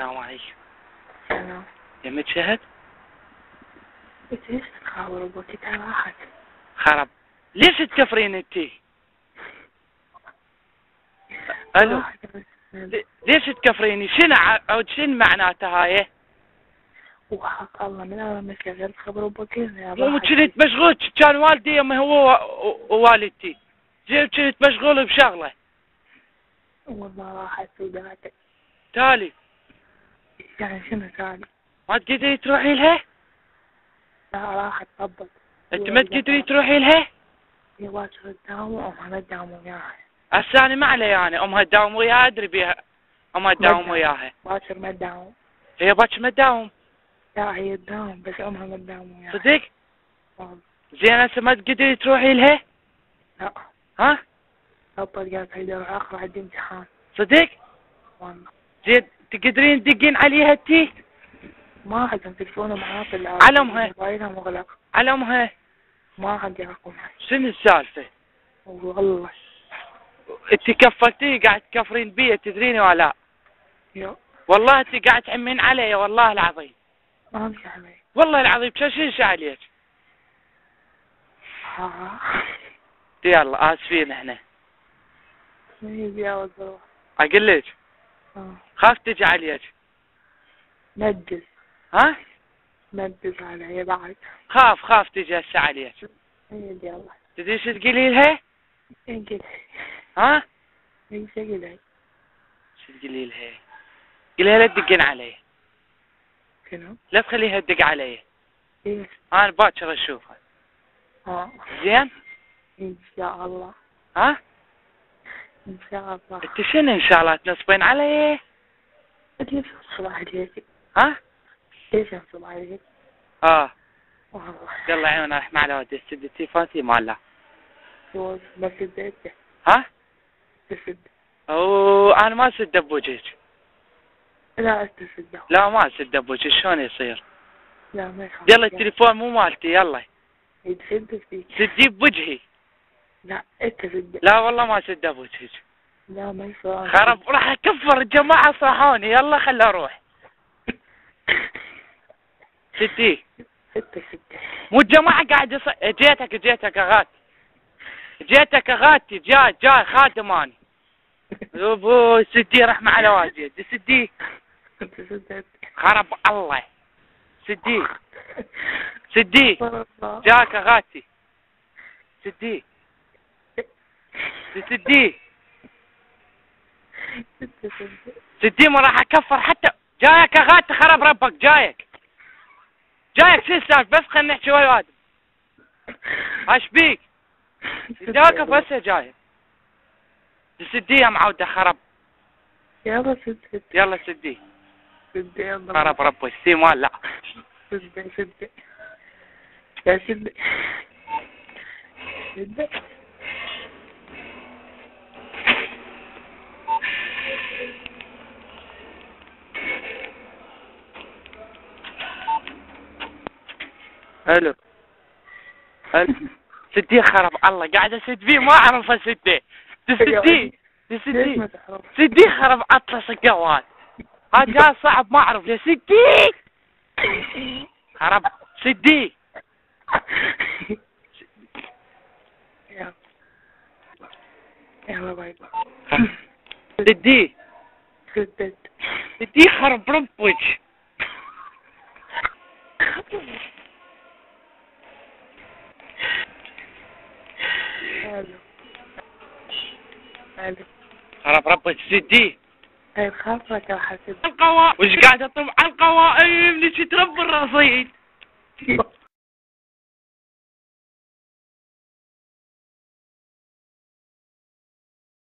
السلام عليكم. سلام. يمك شهد؟ انت ليش تخابر ابوك؟ تعال راحت. خرب. ليش تكفرين انتي؟ الو. ليش تكفريني؟ شنو معناتها هاي؟ وحق الله من اول ما شغلت خبر ابوك يا مو كنت مشغول، كان والدي يمي هو ووالدتي. كنت مشغول بشغله. والله راحت سوداتك. تالي. يعني شنو تالي؟ ما تقدري تروحي لها؟ لا راحت طبت. انت ما تقدري تروحي لها؟ هي باكر تداوم وامها ما تداوم وياها. هسه انا ما علي يعني، امها تداوم وياها ادري بيها. امها تداوم وياها. باكر ما تداوم. هي باكر ما تداوم. لا هي تداوم بس امها ما تداوم وياها. صدق؟ والله. زين هسه ما تقدري تروحي لها؟ لا. ها؟ طبت قالت هيدا اخر عندي امتحان. صدق؟ والله. زين تقدرين تدقين عليها انتي؟ ما عندهم تلفونه معاه في الارض. على امها. موبايلها مغلق. على امها. ما عندي رقمها. شنو السالفه؟ والله. انت كفرتيه قاعد تكفرين بيه تدريني ولا لا؟ يو. والله انت قاعد تعمين علي والله العظيم. ما امشي علي. والله العظيم شو عليك؟ يلا اسفين احنا. من يبي اوزر. اقول لك. خاف تجي عليك. نجز. ها؟ نجز علي بعد. خاف تجي هسه عليك. يدي الله. تدري شو تقولي لها؟ انقل. ها؟ ايش اقول؟ شو تقولي لها؟ قولي لها لا تدقين علي. شنو؟ لا تخليها تدق علي. ليش؟ انا باكر اشوفها. زين؟ ان شاء الله. ها؟ ان شاء الله. انت شنو ان شاء الله تنصبين علي؟ ليش انصب عليك؟ ها؟ ليش انصب عليك؟ والله. يلا عيون راح مع الواد سدتي فاتي ماله. بس سديته. ها؟ تسد. انا ما اسد بوجهك. لا استسده. لا ما اسد بوجهك، شلون يصير؟ لا ما يخالف. يلا التليفون مو مالتي يلا. يتسد فيك. سدي بوجهي. لا انت سد. لا والله ما اسد بوجهك. لا ما يصير. خرب راح اكفر الجماعة صحوني يلا خلي اروح. سدي. ستة. مو الجماعة قاعد جيتك اغاتي جاي خادم اني. ابو سدي رحمة على والدي سدي. انت سدت. خرب الله. سدي جاك اغاتي. سدي ما راح اكفر حتى جايك اغاتي. خرب ربك جايك شو السالفة؟ بس خلينا نحكي ويا ادم. ايش بيك؟ جاك بس جايك. سدي يا معودة خرب. يلا سد. يلا سدي. سد يلا. خرب ربي السي مال لا. سد. يا سد. سد. الو. سدي خرب الله قاعد اسد فيه ما اعرف اسده. سدي خرب اطلس القواد. هذا صعب ما اعرف يا سدي. خرب سدي. يلا باي. سدي. سدت. سدي خرب ربك. الو. خرب ربك سدي. اي خافك يا حسن. القوائم وش قاعد اطلب على القوائم؟ ليش ترب الرصيد؟